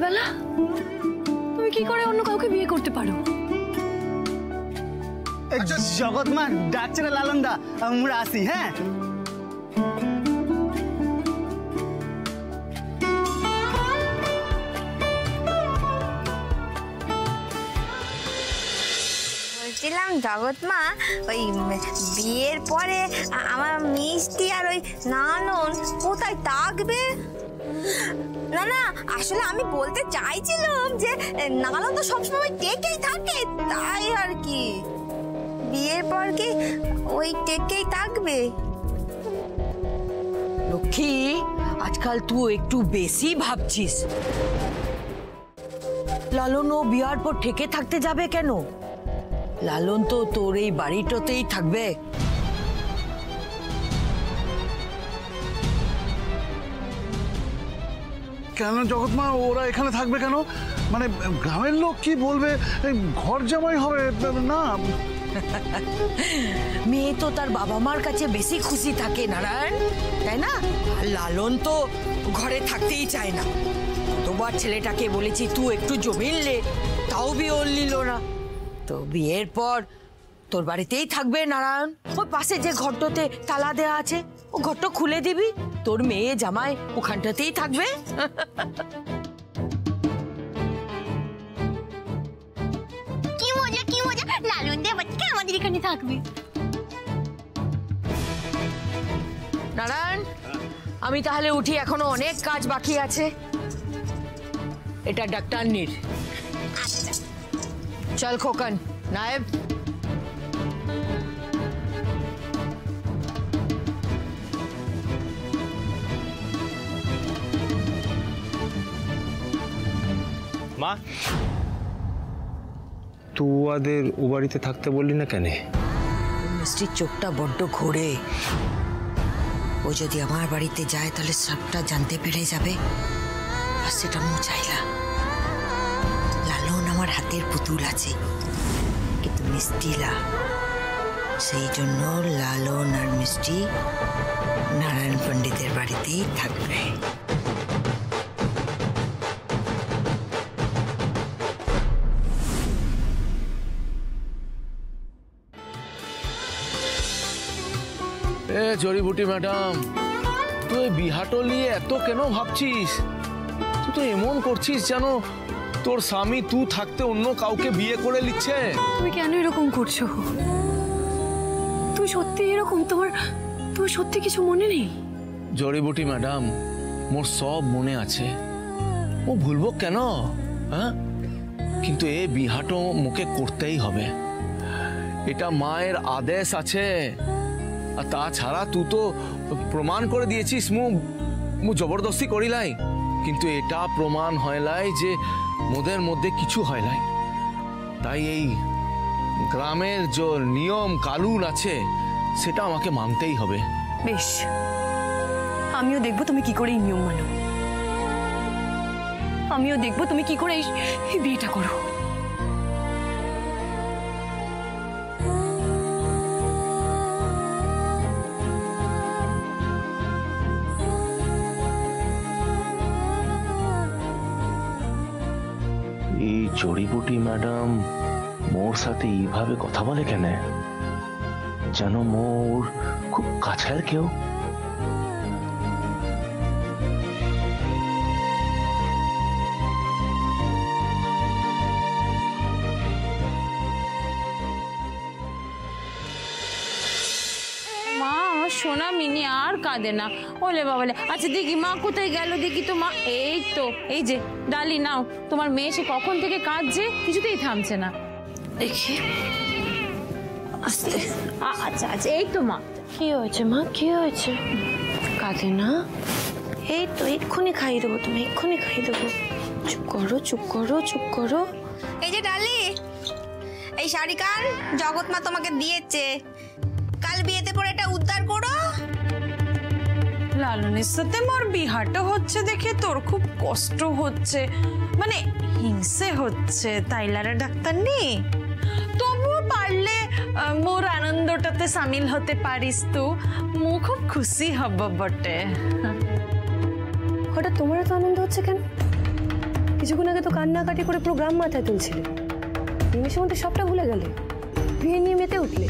সকালবেলা তুমি কি করে অন্য কাউকে বিয়ে করতে পারো? জগৎ মা ডাকছে না লালন দা, আমরা আসি। হ্যাঁ বলছিলাম জগৎ মা, ওই বিয়ের পরে আমার মিষ্টি আর ওই নানন কোথায় থাকবে? না না, আসলে আমি বলতে চাইছিলাম যে নানন তো সবসময় টেকেই থাকে, তাই আর কি। বিয়ের পর কি ওই টেকেই থাকবে? লক্ষ্মী, আজকাল তুই একটু বেশি ভাবছিস। লালন ও বিয়ার পর ঠেকে থাকতে যাবে কেন? লালন তো তোর এই বাড়িটাতেই থাকবে। কেন জগৎ মা, ওরা এখানে থাকবে কেন? মানে গ্রামের লোক কি বলবে? ঘর জামাই হবে না? মেয়ে তো তার বাবা মার কাছে বেশি খুশি থাকে নারায়ণ, তাই না? আর লালন তো ঘরে থাকতেই চায় না। তোমার ছেলেটাকে বলেছি তুই একটু জমিন লে, তাও বিয়ে নিল না। তো বিয়ের পর তোর বাড়িতেই থাকবে নারায়ণ। ওই পাশে যে ঘরটাতে তালা দেওয়া আছে, ও ঘরটা খুলে দিবি, তোর মেয়ে জামাই ওখানটাতেই থাকবে। কি মজা কি মজা, লালন দে বাচ্চা আমাদের এখানে থাকবে। নারায়ণ, আমি তাহলে উঠি, এখনো অনেক কাজ বাকি আছে। এটা ডাক্তারনির। চল খোকন, নায়েব। মা, তুয়াদের ও বাড়িতে থাকতে বললি না কেন? মিষ্টির চোখটা বড্ড ঘোরে। ও যদি আমার বাড়িতে যায় তাহলে সবটা জানতে পেরে যাবে, আর সেটা মু চাইলা। লালন আমার হাতের পুতুল আছে, কিন্তু মিষ্টিলা, সেই জন্য লালন আর মিষ্টি নারায়ণ পণ্ডিতের বাড়িতেই থাকবে। জড়িবুটি ম্যাডাম, তুই বিহাটো নিয়ে এত কেন ভাবছিস? তুই তো এমন করছিস যেন তোর স্বামী তুই থাকতে অন্য কাউকে বিয়ে করে নিচ্ছে। তুমি কেন এরকম করছো? তুই সত্যি এরকম? তোমার সত্যি কিছু মনে নেই? জড়িবুটি ম্যাডাম, মোর সব মনে আছে, ও ভুলবো কেন? হ্যাঁ, কিন্তু এ বিহাটো মুখে করতেই হবে। এটা মায়ের আদেশ আছে। আর তাছাড়া তুই তো প্রমাণ করে দিয়েছিস মু জবরদস্তি করিলাই, কিন্তু এটা প্রমাণ হয়লাই যে মোদের মধ্যে কিছু হয়লাই। তাই এই গ্রামের যে নিয়ম কানুন আছে সেটা আমাকে মানতেই হবে। বেশ, আমিও দেখবো তুমি কি করে এই নিয়ম মানো। আমিও দেখবো তুমি কি করে এই বিয়েটা করো। এই জড়িবুটি ম্যাডাম মোর সাথে এইভাবে কথা বলে কেন? যেন মোর খুব কাছের কেউ। মা, আমার সোনা মিনি আর কাঁদে না। ওলে বাবালে, আচ্ছা দেখি মা কোথায় গেল, দেখি তো মা। এই তো, এই যে ডালি নাও, তোমার মেয়ে সে কখন থেকে কাঁদছে, কিছুতেই থামছে না। দেখি, আস্তে। আচ্ছা আচ্ছা, এই তো মা। কি হয়েছে মা, কি হয়েছে? কাঁদে না? এই তো, এক্ষুনি খাইয়ে দেবো, তুমি এক্ষুনি খাইয়ে দেবো। চুপ করো, চুপ করো, চুপ করো। এই যে ডালি, এই শাড়ি কান জগৎ মা তোমাকে দিয়েছে, কাল বিয়েতে পরে এটা উদ্ধার করো। লালনের সাথে মোর বিহাটা হচ্ছে দেখে তোর খুব কষ্ট হচ্ছে, মানে হিংসে হচ্ছে, তাইলারে ডাক্তার নেই। তবুও পারলে মোর আনন্দটাতে সামিল হতে পারিস তো মু খুব খুশি হব বটে। হঠাৎ তোমার এত আনন্দ হচ্ছে কেন? কিছুক্ষণ আগে তো কান্নাকাটি করে পুরো গ্রাম মাথায় তুলছিলে, নিমেষের মধ্যে সবটা ভুলে গেলে, বিয়ে নিয়ে মেতে উঠলে।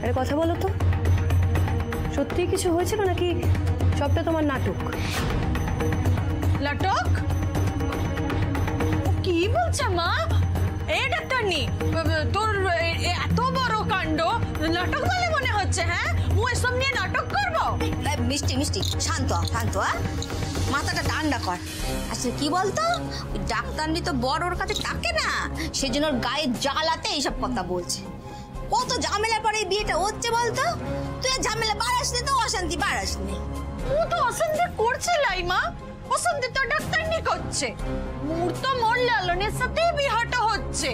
আরে কথা বলো তো, সত্যিই কিছু হয়েছিল নাকি সবটা তোমার নাটক? নাটক? কি বলছে মা? এই ডাক্তারনি, তোর এত বড় কাণ্ড নাটক বলে মনে হচ্ছে? হ্যাঁ, মু এসব নিয়ে নাটক করবো? মিষ্টি মিষ্টি শান্ত শান্ত, মাথাটা ঠান্ডা কর। আচ্ছা কি বলতো, ওই ডাক্তারনি তো বড় ওর কাছে থাকে না, সেজন্য ওর গায়ে জ্বালাতে এইসব কথা বলছে। কত ঝামেলার পরে বিয়েটা হচ্ছে বলতো? তুই ঝামেলা বাড়াসনি তো অশান্তি বাড়াসনি। ও তো অশান্তি করছে লাইমা, অশান্তি তো ডাক্তারনি করছে। মোর তো মোর লালনের সাথে বিহাটা হচ্ছে,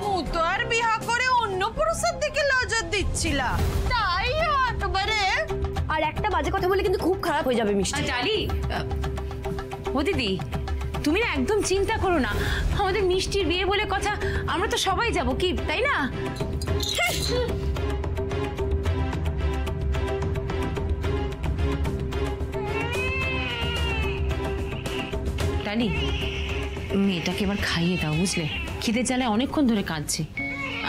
মু তো আর বিহা করে অন্য পুরুষের দিকে নজর দিচ্ছিল, তাই একেবারে। আর একটা বাজে কথা বলে কিন্তু খুব খারাপ হয়ে যাবে মিষ্টি। ডালি, ও দিদি তুমি না একদম চিন্তা করো না, আমাদের মিষ্টির বিয়ে বলে কথা, আমরা তো সবাই যাব, কি তাই না? ডালি, মেয়েটাকে এবার খাইয়ে দাও বুঝলে, খিদে জ্বালায় অনেকক্ষণ ধরে কাঁদছে,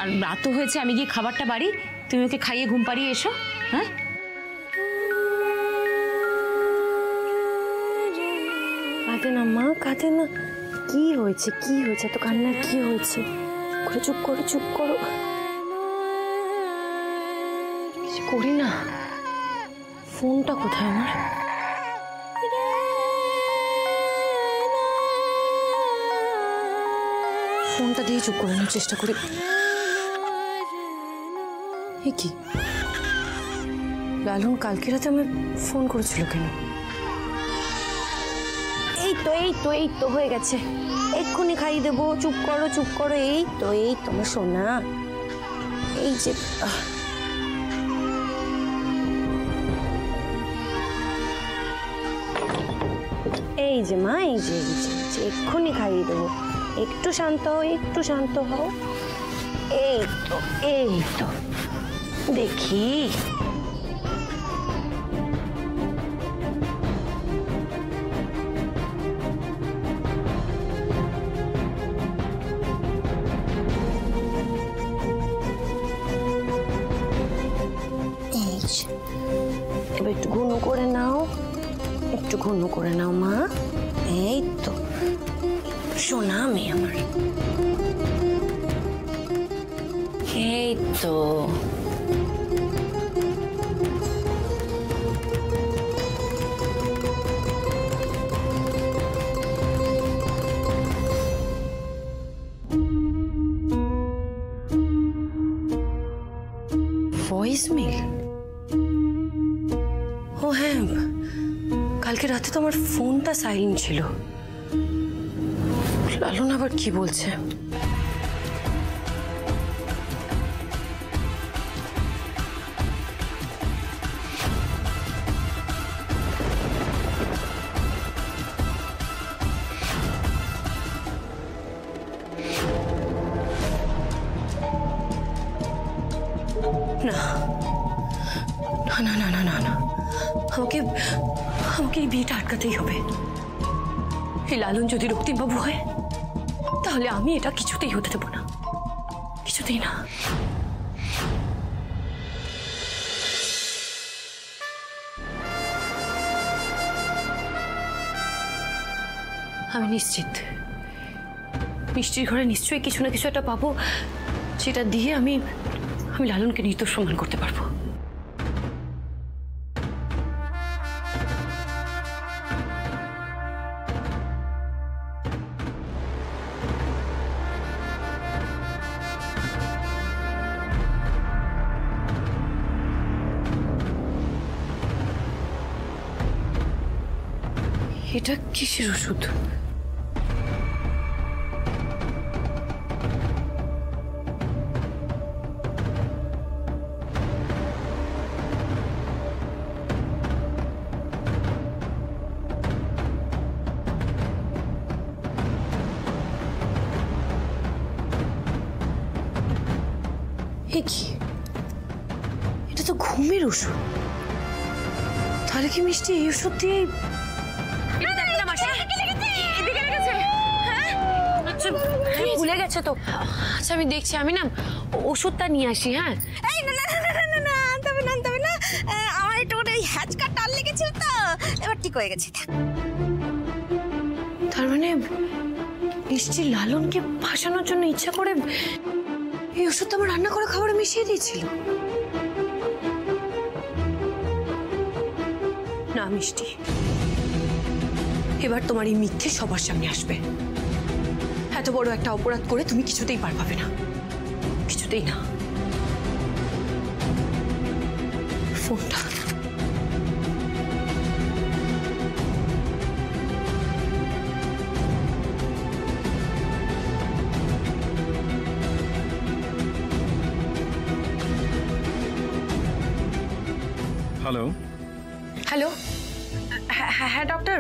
আর রাতও হয়েছে, আমি গিয়ে খাবারটা বাড়ি, তুমি ওকে খাইয়ে ঘুম পাড়িয়ে এসো। হ্যাঁ কাঁদে না মা, কাঁদে না। কি হয়েছে, কি হয়েছে, এত কান্না কি হয়েছে? চুপ করো চুপ করো, কিছু করি না। ফোনটা কোথায় আমার? ফোনটা দিয়ে চুপ করানোর চেষ্টা করি। এ কি, লালন কালকে রাতে আমার ফোন করেছিল কেন? এই তো হয়ে গেছে, এক্ষুনি খাইয়ে দেবো। চুপ করো চুপ করো, এই তো আমার সোনা। এই যে মা, এই যে এক্ষুনি খাইয়ে দেবো। একটু শান্ত হও, একটু শান্ত হও। এই তো দেখি, এবার একটু ঘন করে নাও, একটু ঘন করে নাও মা। এই তো সোনা মেয়ে আমার, এই তো। Voice mail? ও হ্যাঁ, কালকে রাতে তো আমার ফোনটা সাইলেন্ট ছিল। লালন আবার কি বলছে? না না না না না না, আমাকে এই বিয়েটা আটকাতেই হবে। এই লালন যদি রক্তিমবাবু হয় তাহলে আমি এটা কিছুতেই হতে দেবো না, কিছুতেই না। আমি নিশ্চিত মিষ্টির ঘরে নিশ্চয়ই কিছু না কিছু একটা পাবো, যেটা দিয়ে আমি লালনকে নির্দোষ প্রমাণ করতে পারবো। এটা কিসের ওষুধ? কি, এটা তো ঘুমের ওষুধ। তাহলে কি মিষ্টি এই ওষুধ দিয়ে মাসি এদিকে লেগেছে। হ্যাঁ আচ্ছা ভুলে গেছে তো। আচ্ছা আমি দেখছি, আমি না ওষুধটা নিয়ে আসি। হ্যাঁ এই না না না না না তবে না আমার একটু ওই হ্যাচকা টাল লেগেছিল তো, এবার ঠিক হয়ে গেছে। তার মানে মিষ্টি লালনকে ফাঁসানোর জন্য ইচ্ছা করে এই ওষুধটা আমার রান্না করা খাবারে মিশিয়ে দিয়েছিল। না মিষ্টি, এবার তোমার এই মিথ্যে সবার সামনে আসবে। এত বড় একটা অপরাধ করে তুমি কিছুতেই পার পাবে না, কিছুতেই না। ফোনটা হ্যালো হ্যালো, হ্যাঁ ডক্টর,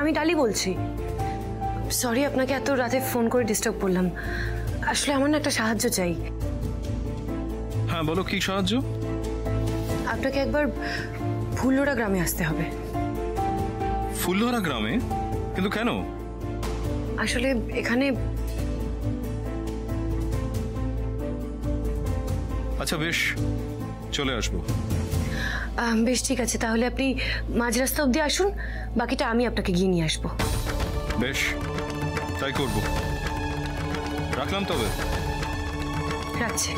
আমি ডালি বলছি। সরি আপনাকে এত রাতে ফোন করে ডিস্টার্ব করলাম। আসলে আমার না একটা সাহায্য চাই। হ্যাঁ বলো, কি সাহায্য? আপনাকে একবার ফুললোড়া গ্রামে আসতে হবে। ফুললোড়া গ্রামে? কিন্তু কেন? আসলে এখানে আচ্ছা বেশ, চলে আসবো। বেশ ঠিক আছে, তাহলে আপনি মাঝ রাস্তা অবধি আসুন, বাকিটা আমি আপনাকে গিয়ে নিয়ে আসবো। বেশ, তাই করব। রাখলাম তবে। রাখছি।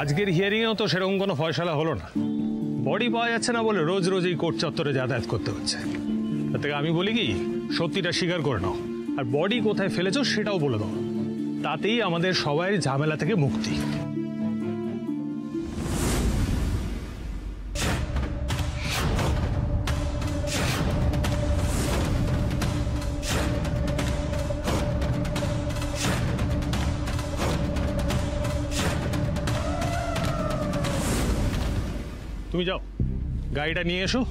আজকের হিয়ারিংয়েও তো সেরকম কোনো ফয়সালা হলো না। বডি পাওয়া যাচ্ছে না বলে রোজ রোজ এই কোর্ট চত্বরে যাতায়াত করতে হচ্ছে। তার থেকে আমি বলি কি, সত্যিটা স্বীকার করে নাও, আর বডি কোথায় ফেলেছো সেটাও বলে দাও। তাতেই আমাদের সবাই ঝামেলা থেকে মুক্তি। তুমি যাও, গাড়িটা নিয়ে এসো,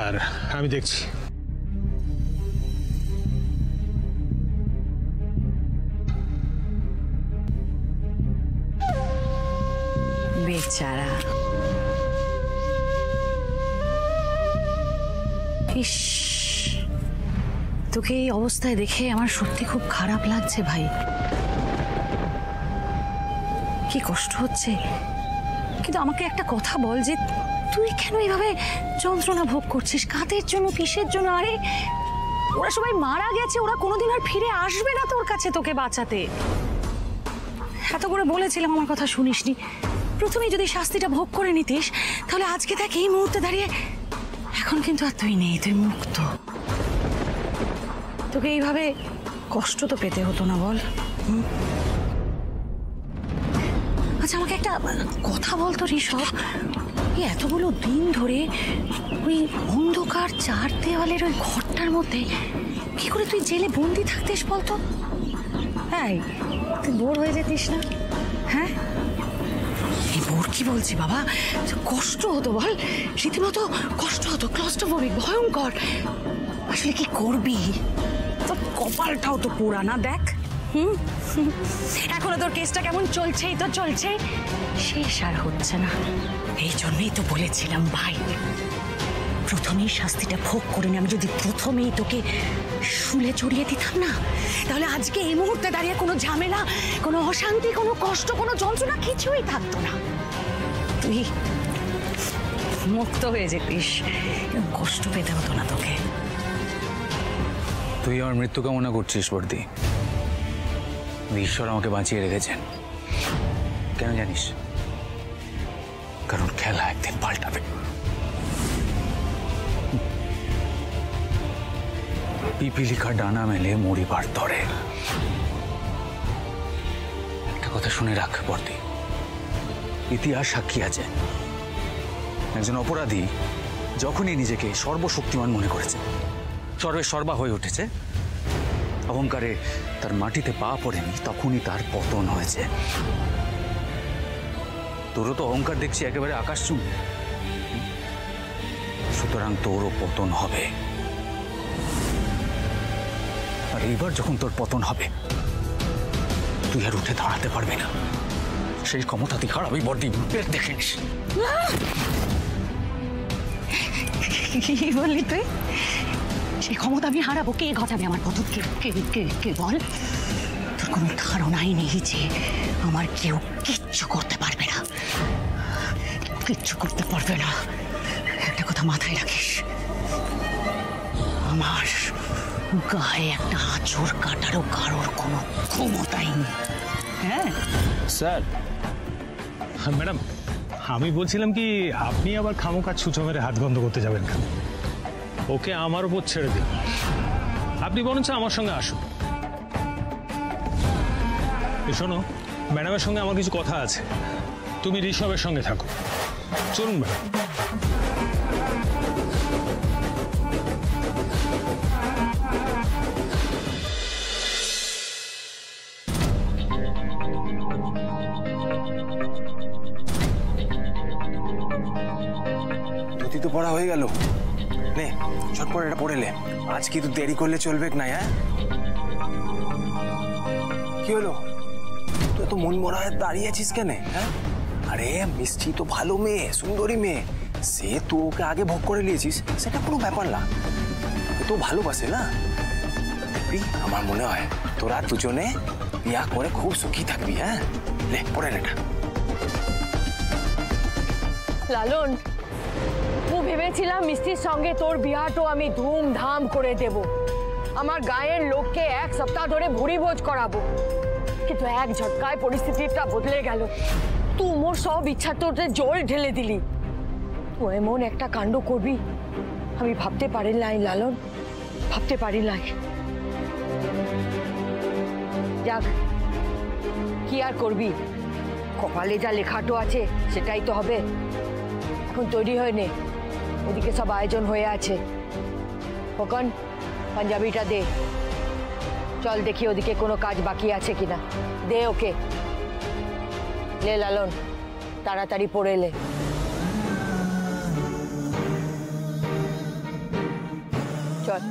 আর আমি দেখছি। বেচারা, ইস, তোকে এই অবস্থায় দেখে আমার সত্যি খুব খারাপ লাগছে ভাই। কি কষ্ট হচ্ছে। কিন্তু আমাকে একটা কথা বল, যে তুই কেন এইভাবে যন্ত্রণা ভোগ করছিস? কাদের জন্য, কিসের জন্য? আরে ওরা সবাই মারা গেছে, ওরা কোনোদিন আর ফিরে আসবে না তোর কাছে তোকে বাঁচাতে। এত করে বলেছিলাম, আমার কথা শুনিসনি। প্রথমেই যদি শাস্তিটা ভোগ করে নিতিস, তাহলে আজকে দেখ এই মুহূর্তে দাঁড়িয়ে, এখন কিন্তু আর তুই নেই, তুই মুক্ত। তোকে এইভাবে কষ্ট তো পেতে হতো না, বল? আচ্ছা আমাকে একটা কথা বলতো ঋষভ, এই এতগুলো দিন ধরে ওই অন্ধকার চার দেওয়ালের ওই ঘরটার মধ্যে কি করে তুই জেলে বন্দি থাকতিস বলতো? হ্যাঁ, তুই বোর হয়ে যেতিস না? হ্যাঁ, এই বোর কি বলছি বাবা, কষ্ট হতো বল, রীতিমতো কষ্ট হতো, ক্লস্ট্রোফোবিক, ভয়ঙ্কর। আসলে কি করবি, তোর কপালটাও তো পোড়া না, দেখ। এখনো তোর কেসটা কেমন চলছেই তো চলছে, শেষ আর হচ্ছে না। এই জন্যই তো বলেছিলাম ভাই, প্রথমেই শাস্তিটা ভোগ করে নি। আমি যদি প্রথমেই তোকে শুলে চড়িয়ে দিতাম না, তাহলে আজকে এই মুহূর্তে দাঁড়িয়ে কোনো ঝামেলা, কোনো অশান্তি, কোনো কষ্ট, কোনো যন্ত্রণা কিছুই থাকতো না। তুই মুক্ত হয়ে যেতিস, কষ্ট পেতে হতো না তোকে। তুই আমার মৃত্যু কামনা করছিস বর্দি? ঈশ্বর আমাকে বাঁচিয়ে রেখেছেন, কেন জানিস? কারণ খেলা একদিন পাল্টাবে। পিপিলিকা ডানা মেলে মরিবার তরে। একটা কথা শুনে রাখ বর্দি, ইতিহাস সাক্ষী আছে, একজন অপরাধী যখনই নিজেকে সর্বশক্তিমান মনে করেছে, সর্বে সর্বা হয়ে উঠেছে, অহংকারে তার মাটিতে পা পড়েনি, তখনই তার পতন হয়েছে। তোরও তো অহংকার দেখছি একেবারে আকাশচুম্বী, সুতরাং তোরও পতন হবে। আর এইবার যখন তোর পতন হবে, তুই আর উঠে দাঁড়াতে পারবে না। সেই ক্ষমতা তুই হারাবি বর্দি, বের দেখে নিস। কি বললি তুই? সেই ক্ষমতা আমি হারাবো? কে ঘটাবে আমার পথ? কে বল? তোর কোনো ধারণাই নেই যে আমার কেউ কিচ্ছু করতে পারবে না, কিচ্ছু করতে পারবে না। একটা কথা মাথায় রাখিস, আমার গায়ে একটা আঁচড় কাটারও কারোর কোনো ক্ষমতাই নেই। হ্যাঁ স্যার। ম্যাডাম, আমি বলছিলাম কি, আপনি আবার খামোখা ছুঁচো মেরে হাত বন্ধ করতে যাবেন কেন? ওকে আমার উপর ছেড়ে দিন। আপনি বরঞ্চ আমার সঙ্গে আসুন। শোনো, ম্যাডামের সঙ্গে আমার কিছু কথা আছে। তুমি ঋষভের সঙ্গে থাকো। চলুন ম্যাডাম। ধুতি তো পড়া হয়ে গেল, নে ঝটপট এটা পড়ে লে। আজ কি তুই দেরি করলে চলবে না? হ্যাঁ, কি হলো? তুই তো মন মরা হয়ে দাঁড়িয়ে আছিস কেন? হ্যাঁ, আরে মিষ্টি তো ভালো মেয়ে, সুন্দরী মেয়ে, সে তুই ওকে আগে ভোগ করে নিয়েছিস, সেটা কোনো ব্যাপার না। ও তো ভালোবাসে না? আমার মনে হয় তোরা দুজনে বিয়া করে খুব সুখী থাকবি। হ্যাঁ, লে পড়ে নেটা। লালন, ভেবেছিলাম মিষ্টির সঙ্গে তোর বিয়াটো আমি ধুমধাম করে দেব, আমার গায়ের লোককে এক সপ্তাহ ধরে ভুড়ি ভোজ করাবো, কিন্তু এক ঝটকায় পরিস্থিতিটা বদলে গেল। তুই মোর সব ইচ্ছা তোর জল ঢেলে দিলি। তুই এমন একটা কাণ্ড করবি আমি ভাবতে পারি নাই লালন, ভাবতে পারি নাই। যাক, কি আর করবি, কপালে যা লেখাটো আছে সেটাই তো হবে। এখন তৈরি হয়ে নে, ওদিকে সব আয়োজন হয়ে আছে। খোকন, পাঞ্জাবিটা দে, চল দেখি ওদিকে কোনো কাজ বাকি আছে কিনা। দে ওকে। লে লালন, তাড়াতাড়ি পড়ে লে। চল।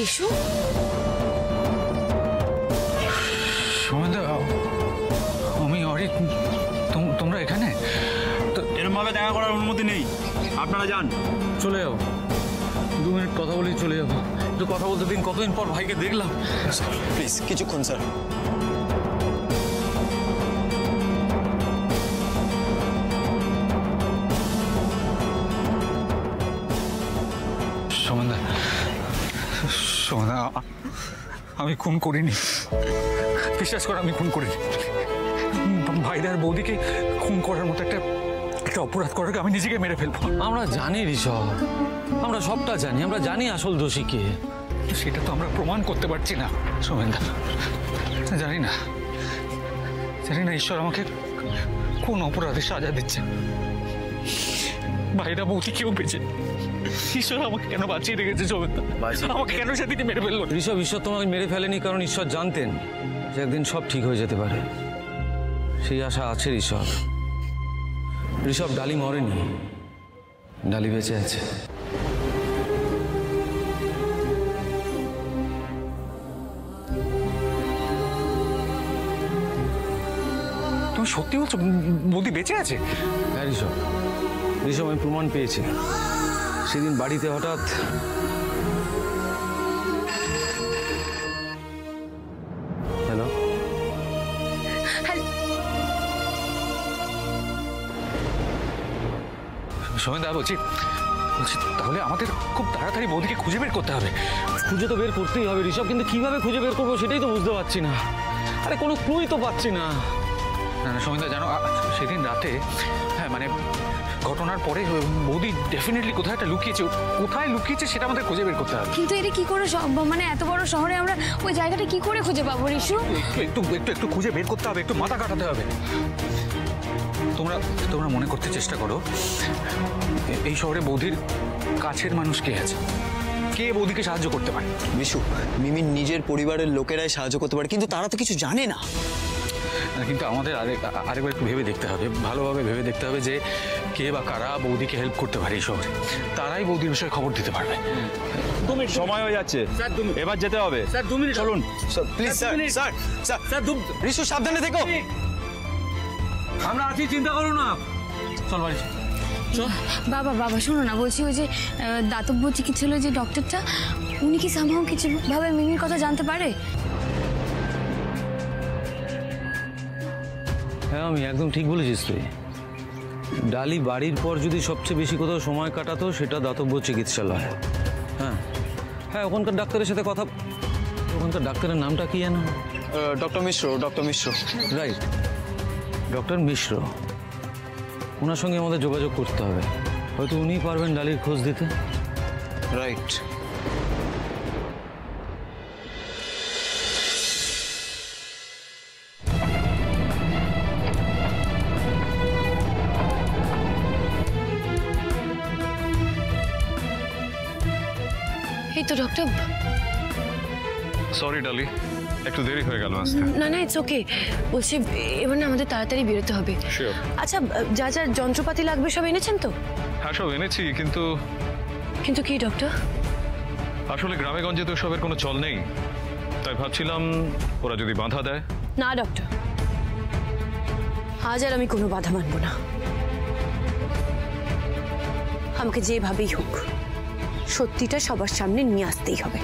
ঋষু, আমি অরি, তোমরা এখানে? এরকম ভাবে দেখা করার অনুমতি নেই, আপনারা যান। চলে যাও, 2 মিনিট কথা বলেই চলে যাবো। একটু কথা বলতে দিন, কতদিন পর ভাইকে দেখলাম। প্লিজ কিছুক্ষণ স্যার। সোমেনদা, আমি খুন করিনি, বিশ্বাস কর, আমি খুন করিনি। ভাইদার বৌদিকে খুন করার মতো একটা অপরাধ করার আমি নিজেকে মেরে ফেলবো। আমরা জানি ঋষভ, আমরা সবটা জানি, আমরা জানি আসল দোষী কে। সেটা তো আমরা প্রমাণ করতে পারছি না সোমেনদা। জানি না ঈশ্বর আমাকে কোন অপরাধে সাজা দিচ্ছে। ভাইরা বৌদি কেউ বেঁচে, ঈশ্বর আমাকে কেন বাঁচিয়ে রেখেছে সোমেনদা? আমাকে কেন সেদিকে মেরে ফেললো? ঈশ্বর তোমাকে মেরে ফেলেনি, কারণ ঈশ্বর জানতেন যে একদিন সব ঠিক হয়ে যেতে পারে। সেই আশা আছে ঋষভ। ডালি মরেনি, ডালি বেঁচে আছে। তুমি সত্যি বলছো বৌদি বেঁচে আছে? হ্যাঁ ঋষভ, আমি প্রমাণ পেয়েছি। সেদিন বাড়িতে হঠাৎ হ্যালো সোমেনদা, বলছি তাহলে আমাদের খুব তাড়াতাড়ি বৌদিকে খুঁজে বের করতে হবে। খুঁজে তো বের করতেই হবে ঋষভ, কিন্তু কিভাবে খুঁজে বের করবো সেটাই তো বুঝতে পারছি না। আরে কোনো ক্লুই তো পাচ্ছি না। না সোমেনদা, জানো সেদিন রাতে, হ্যাঁ মানে ঘটনার পরে বৌদি ডেফিনেটলি কোথায় একটা লুকিয়েছে। কোথায় লুকিয়েছে সেটা আমাদের খুঁজে বের করতে হবে। কিন্তু এটা কি করে সম্ভব? মানে এত বড় শহরে আমরা ওই জায়গাটা কি করে খুঁজে পাবো ঋষু? একটু খুঁজে বের করতে হবে, একটু মাথা কাটাতে হবে। তোমরা মনে করতে চেষ্টা করো, এই শহরে বৌদির কাছের মানুষ কে আছে? কে বৌদিকে সাহায্য করতে পারে? বিশু, মিমির নিজের পরিবারের লোকেরাই সাহায্য করতে পারে, কিন্তু তারা তো কিছু জানে না। কিন্তু আমাদের আরেকবার একটু ভেবে দেখতে হবে, ভালোভাবে ভেবে দেখতে হবে যে কে বা কারা বৌদিকে হেল্প করতে পারে এই শহরে। তারাই বৌদির বিষয়ে খবর দিতে পারবে। সময় হয়ে যাচ্ছে, এবার যেতে হবে। স্যার 2 মিনিট চলুন please. Sir sir sir sir Rishu সাবধানে থেকো। আমরা আছি, চিন্তা করো না। চল বাড়ি। বাবা বাবা শোনো না, বলছি ওই যে দাতব্য চিকিৎসালয় যে ডক্টরটা, উনি কি সামহাও কিছু ভাবে মিমির কথা জানতে পারে? হ্যাঁ আমি একদম ঠিক বলেছিস তুই। ডালি বাড়ির পর যদি সবচেয়ে বেশি কোথাও সময় কাটাতো সেটা দাতব্য চিকিৎসালয়। হ্যাঁ হ্যাঁ, ওখানকার ডাক্তারের সাথে কথা, ওখানকার ডাক্তারের নামটা কি জানো? ডক্টর মিশ্র। ডক্টর মিশ্র, রাইট, ডক্টর মিশ্র। ওনার সঙ্গে আমাদের যোগাযোগ করতে হবে, হয়তো উনিই পারবেন ডালির খোঁজ দিতে। রাইট। এই তো ডক্টর। সরি ডালি, একটু দেরি হয়ে গেল আসতে। না না, ইটস ওকে। বলছি এবার না আমাদের তাড়াতাড়ি বেরোতে হবে। শিওর। আচ্ছা, যা যা যন্ত্রপাতি লাগবে সব এনেছেন তো? হ্যাঁ সব এনেছি, কিন্তু কিন্তু কি ডক্টর? আসলে গ্রামে গঞ্জে তো সবের কোনো চল নেই, তাই ভাবছিলাম ওরা যদি বাধা দেয়। না ডক্টর, আজ আর আমি কোনো বাধা মানব না। আমাকে যেভাবেই হোক সত্যিটা সবার সামনে নিয়ে আসতেই হবে।